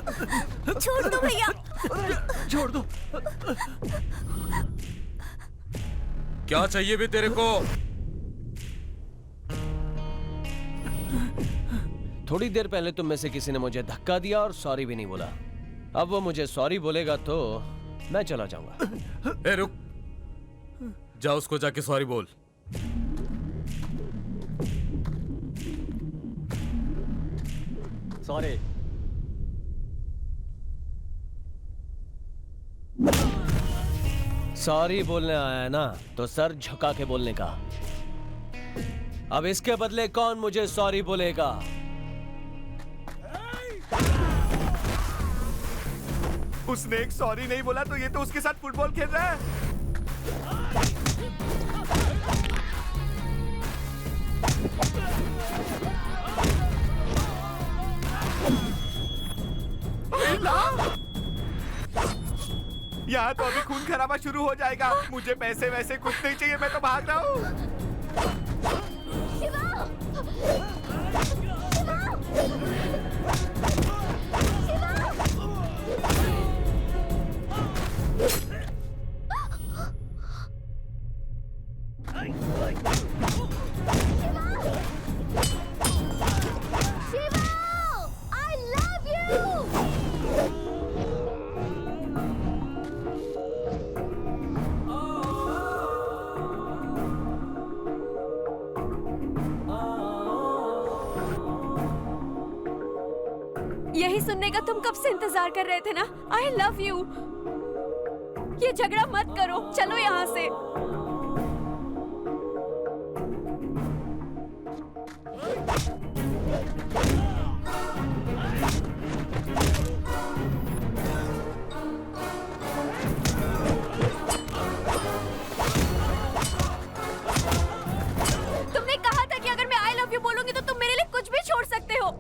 छोड़ दो भैया। छोड़ दो। क्या चाहिए भी तेरे को? थोड़ी देर पहले तुम में से किसी ने मुझे धक्का दिया और सॉरी भी नहीं बोला। अब वो मुझे सॉरी बोलेगा तो मैं चला जाऊंगा। ए रुक, जा उसको जाके सॉरी बोल। सॉरी। सॉरी बोलने आया है ना, तो सर झुका के बोलने का। अब इसके बदले कौन मुझे सॉरी बोलेगा? उसने एक सॉरी नहीं बोला तो ये तो उसके साथ फुटबॉल खेल रहा है। यहाँ तो अभी खून खराबा शुरू हो जाएगा। मुझे पैसे वैसे कुछ नहीं चाहिए, मैं तो भाग रहा हूँ। यही सुनने का तुम कब से इंतजार कर रहे थे ना? I love you. ये झगड़ा मत करो, चलो यहाँ से। तुमने कहा था कि अगर मैं आई लव यू बोलूंगी तो तुम मेरे लिए कुछ भी छोड़ सकते हो।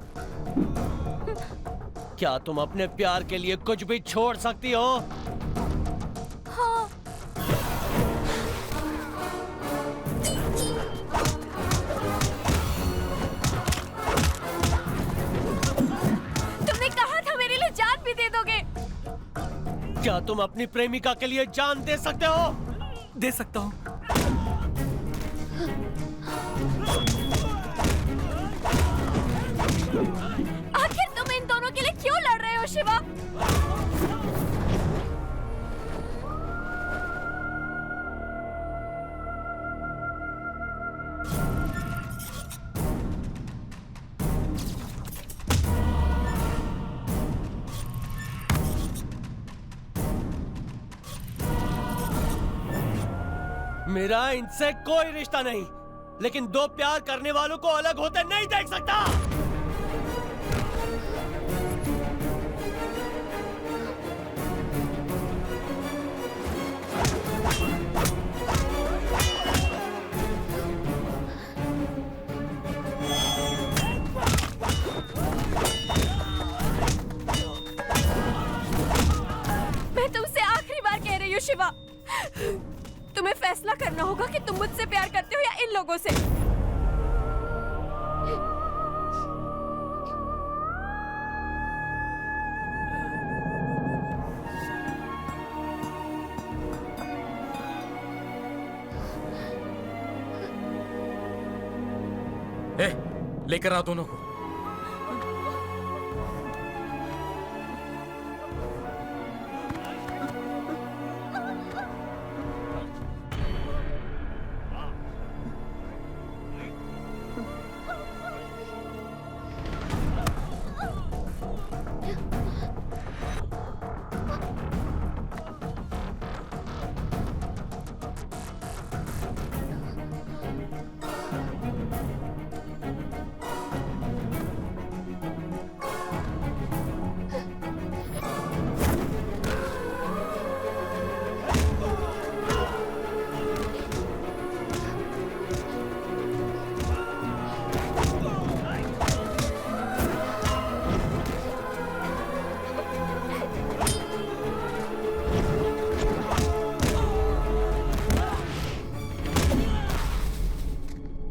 क्या तुम अपने प्यार के लिए कुछ भी छोड़ सकती हो? हाँ। तुमने कहा था मेरे लिए जान भी दे दोगे। क्या तुम अपनी प्रेमिका के लिए जान दे सकते हो? दे सकता हूँ। आखिर तुम इन दोनों के लिए क्यों लड़ रहे हो शिवा? मेरा इनसे कोई रिश्ता नहीं, लेकिन दो प्यार करने वालों को अलग होते नहीं देख सकता। मैं तुमसे आखिरी बार कह रही हूँ शिवा, तुम्हें फैसला करना होगा कि तुम मुझसे प्यार करते हो या इन लोगों से। ए, लेकर आ दोनों को।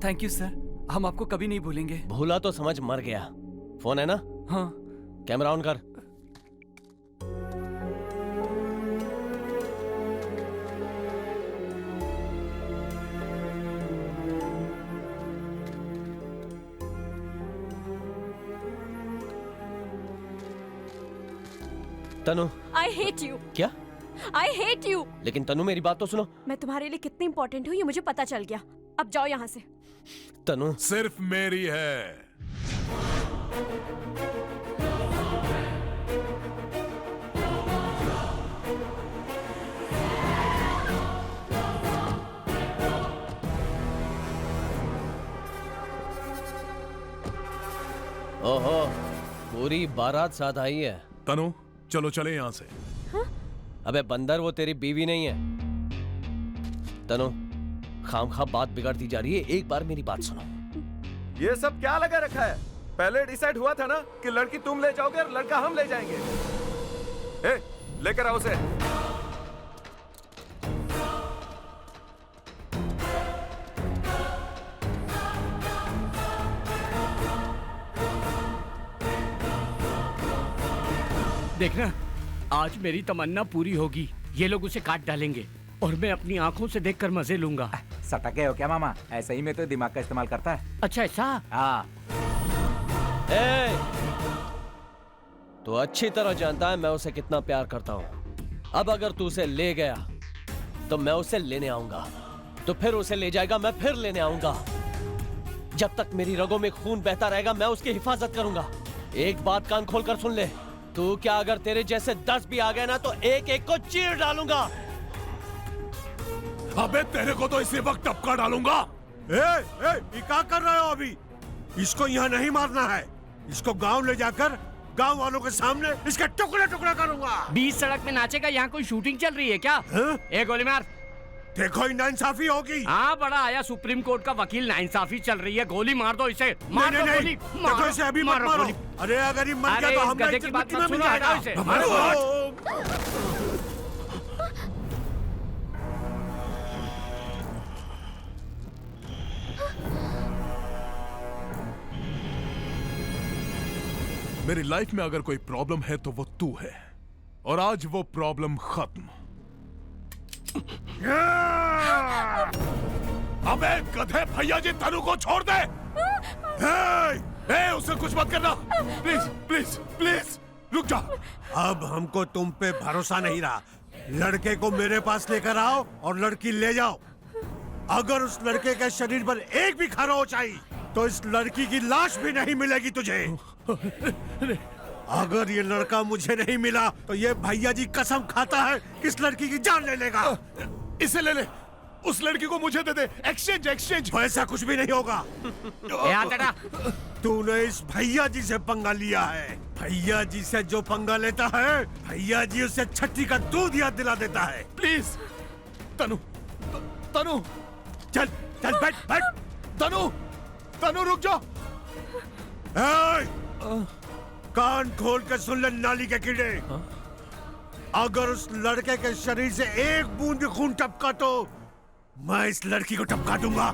थैंक यू सर, हम आपको कभी नहीं भूलेंगे। भूला तो समझ मर गया। फोन है ना? हाँ। कैमरा ऑन कर। तनु, आई हेट यू, क्या? I hate you. लेकिन तनु मेरी बात तो सुनो। मैं तुम्हारे लिए कितनी इंपॉर्टेंट हूँ ये मुझे पता चल गया। अब जाओ यहाँ से। तनु, सिर्फ मेरी है। ओहो, पूरी बारात साथ आई है। तनु चलो चले यहाँ से। अबे बंदर, वो तेरी बीवी नहीं है। तनु, खामखा बात बिगड़ती जा रही है, एक बार मेरी बात सुनो। ये सब क्या लगा रखा है? पहले डिसाइड हुआ था ना कि लड़की तुम ले जाओगे और लड़का हम ले जाएंगे। ए, लेकर आओ उसे। देखना, आज मेरी तमन्ना पूरी होगी। ये लोग उसे काट डालेंगे और मैं अपनी आंखों से देखकर मजे लूंगा। सटके हो क्या मामा? ऐसे ही में तो दिमाग का इस्तेमाल करता है। अच्छा ऐसा? हाँ। ए, तो अच्छी तरह जानता है मैं उसे कितना प्यार करता हूँ। अब अगर तू उसे ले गया तो मैं उसे लेने आऊंगा, तो फिर उसे ले जाएगा, मैं फिर लेने आऊंगा। जब तक मेरी रगों में खून बहता रहेगा मैं उसकी हिफाजत करूंगा। एक बात कान खोलकर सुन ले, तू क्या अगर तेरे जैसे 10 भी आ गए ना तो एक एक को चीर डालूंगा। अबे तेरे को तो इसी वक्त टपका डालूंगा। ये क्या कर रहे हो अभी? इसको यहाँ नहीं मारना है, इसको गांव ले जाकर गांव वालों के सामने इसके टुकड़े टुकड़े करूंगा। बीच सड़क में नाचेगा, यहाँ कोई शूटिंग चल रही है क्या? एक गोली मार। देखो नाइंसाफी होगी। हाँ, बड़ा आया सुप्रीम कोर्ट का वकील, नाइंसाफी चल रही है। गोली मार दो इसे। मार दो नहीं, गोली। देखो इसे अभी मत मारो। अरे अगर ये मर गया तो इस हम गधे की बात मत सुनो, हटाओ इसे। मेरी लाइफ में अगर कोई प्रॉब्लम है तो वो तू है, और आज वो प्रॉब्लम खत्म। अबे गधे, भैया जी तनु को छोड़ दे। उसे कुछ मत करना, प्लीज प्लीज प्लीज रुक जा। अब हमको तुम पे भरोसा नहीं रहा। लड़के को मेरे पास लेकर आओ और लड़की ले जाओ। अगर उस लड़के के शरीर पर एक भी खरोंच आई तो इस लड़की की लाश भी नहीं मिलेगी तुझे। अगर ये लड़का मुझे नहीं मिला तो ये भैया जी कसम खाता है कि इस लड़की की जान ले लेगा। इसे ले ले, उस लड़की को मुझे दे दे। Exchange exchange. ऐसा कुछ भी नहीं होगा। तूने इस भैया जी से पंगा लिया है। भैया जी से जो पंगा लेता है, भैया जी उसे छठी का दूध याद दिला देता है। प्लीज तनु, तनु चल चल, बैठ बैठ। तनु, तनु रुक जा। कान खोल के सुन ले नाली के कीड़े। अगर उस लड़के के शरीर से एक बूंद भी खून टपका तो मैं इस लड़की को टपका दूंगा।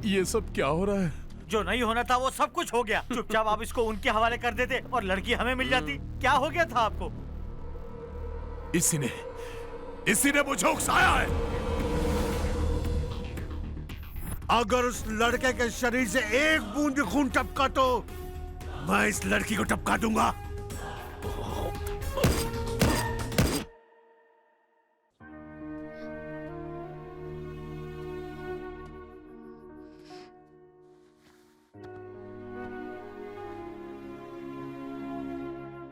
ये सब क्या हो रहा है? जो नहीं होना था वो सब कुछ हो गया। चुपचाप आप इसको उनके हवाले कर देते और लड़की हमें मिल जाती। क्या हो गया था आपको? इसी ने मुझे उकसाया है। अगर उस लड़के के शरीर से एक बूंद भी खून टपका तो मैं इस लड़की को टपका दूंगा।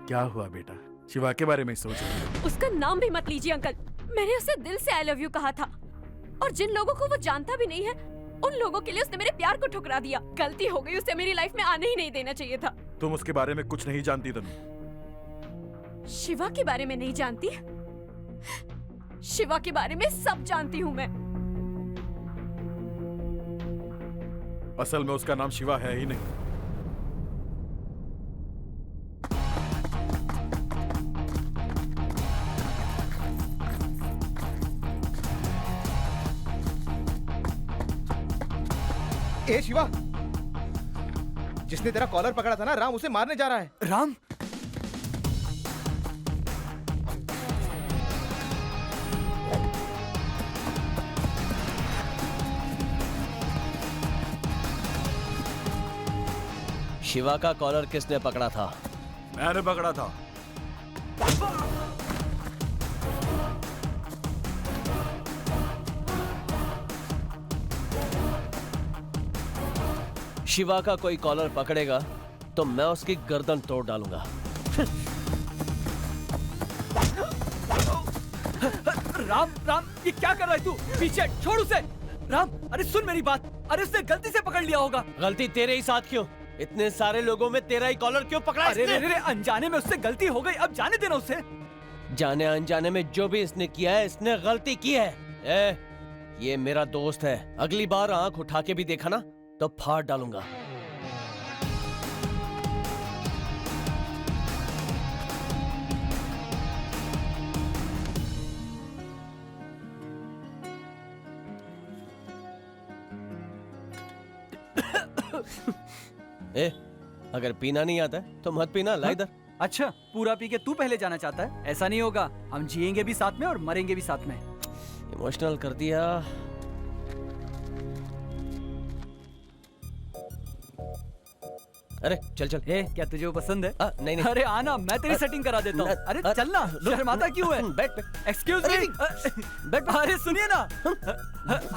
क्या हुआ बेटा? शिवा के बारे में सोच रही हो? उसका नाम भी मत लीजिए अंकल। मैंने उसे दिल से आई लव यू कहा था, और जिन लोगों को वो जानता भी नहीं है उन लोगों के लिए उसने मेरे प्यार को ठुकरा दिया। गलती हो गई, उसे मेरी लाइफ में आने ही नहीं देना चाहिए था। तुम उसके बारे में कुछ नहीं जानती तनु। शिवा के बारे में नहीं जानती? शिवा के बारे में सब जानती हूँ मैं। असल में उसका नाम शिवा है ही नहीं। ए शिवा, जिसने तेरा कॉलर पकड़ा था ना, राम उसे मारने जा रहा है। राम? शिवा का कॉलर किसने पकड़ा था? मैंने पकड़ा था। शिवा का कोई कॉलर पकड़ेगा तो मैं उसकी गर्दन तोड़ डालूंगा। राम राम, ये क्या कर रहा है तू? पीछे छोड़ उसे। राम, अरे सुन मेरी बात। अरे उसने गलती से पकड़ लिया होगा। गलती तेरे ही साथ क्यों? इतने सारे लोगों में तेरा ही कॉलर क्यों पकड़ा अरे इसने? रे रे, अनजाने में उससे गलती हो गई, अब जाने देना उसे। जाने अनजाने में जो भी इसने किया है, इसने गलती की है। ये मेरा दोस्त है, अगली बार आंख उठा के भी देखा ना तो फाड़ डालूंगा। अगर पीना नहीं आता है तो मत पीना, ला इधर। अच्छा, पूरा पी के तू पहले जाना चाहता है? ऐसा नहीं होगा, हम जिएंगे भी साथ में और मरेंगे भी साथ में। इमोशनल कर दिया। अरे चल चल। क्या तुझे वो पसंद है? नहीं नहीं। अरे आना, मैं तेरी सेटिंग करा देता हूँ। अरे चलना, शर्माता क्यों है? बैठ बैठ। एक्सक्यूज मी, बैठ। अरे सुनिए ना,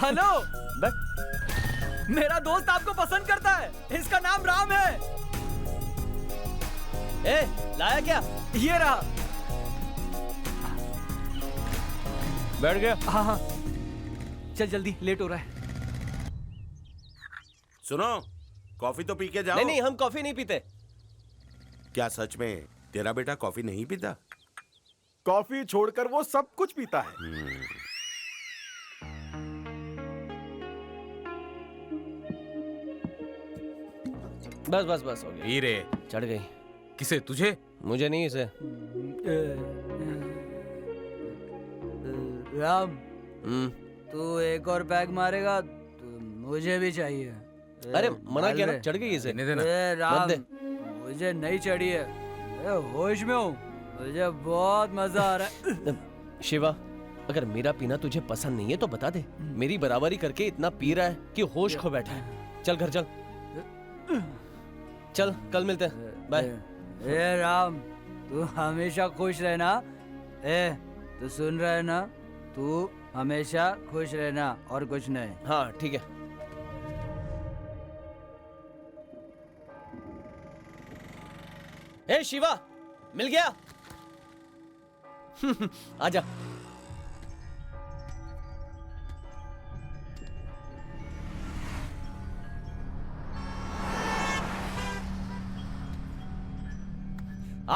हेलो, मेरा दोस्त आपको पसंद करता है, इसका नाम राम है। लाया क्या? ये रहा। बैठ गया? हाँ, चल जल्दी, लेट हो रहा है। सुनो, कॉफी तो पी के जाओ। नहीं नहीं, हम कॉफी नहीं पीते। क्या सच में तेरा बेटा कॉफी नहीं पीता? कॉफी छोड़कर वो सब कुछ पीता है। बस बस बस, हो गया। हीरे चढ़ गई। किसे? तुझे? मुझे नहीं, इसे। राम, तू एक और पैक मारेगा तो मुझे भी चाहिए। अरे मना किया ना, चढ़ गई इसे। राम, मुझे नहीं चढ़ी है, मैं होश में हूँ, मुझे बहुत मजा आ रहा है। शिवा, अगर मेरा पीना तुझे पसंद नहीं है तो बता दे। मेरी बराबरी करके इतना पी रहा है कि होश खो बैठा है। चल घर चल। चल, कल मिलते हैं, बाय। राम, तू हमेशा खुश रहना। तू सुन रहा है ना? तू हमेशा खुश रहना और कुछ नहीं। हाँ ठीक है। शिवा, मिल गया। आजा।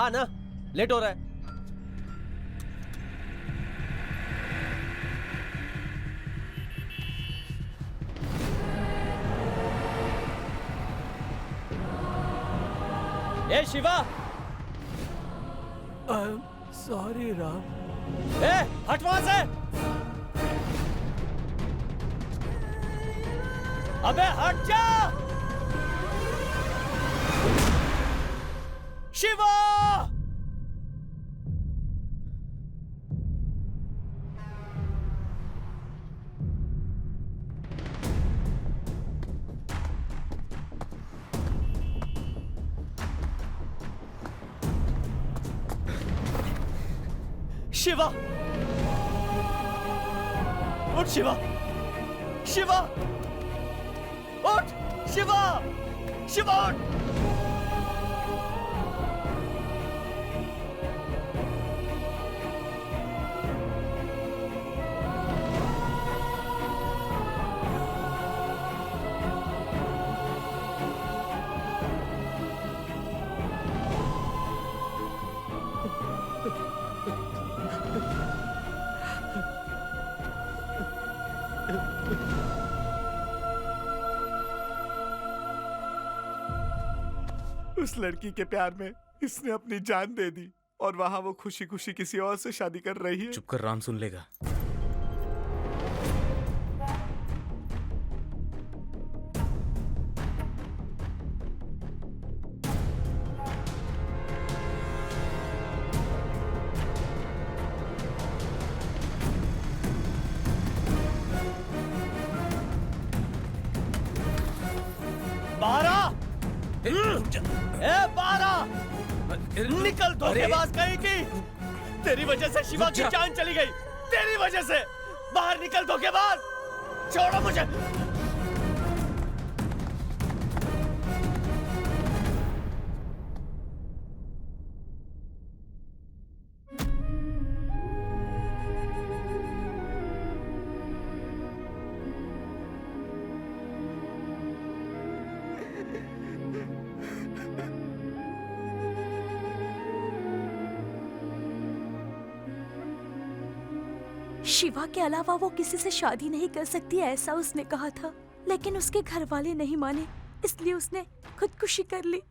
ना, लेट हो रहा है। शिवा, सॉरी राम। हट वहां से। अबे हट जा। शिवा, शिवा, उठ शिवा, शिवा, उठ शिवा, शिवा उठ। उस लड़की के प्यार में इसने अपनी जान दे दी और वहां वो खुशी खुशी किसी और से शादी कर रही है। चुप कर, राम सुन लेगा। ए बारा, निकल धोखेबाज कहीं की। तेरी वजह से शिवा की जान चली गई, तेरी वजह से। बाहर निकल धोखेबाज, छोड़ो मुझे। शिवा के अलावा वो किसी से शादी नहीं कर सकती, ऐसा उसने कहा था। लेकिन उसके घर वाले नहीं माने, इसलिए उसने खुदकुशी कर ली।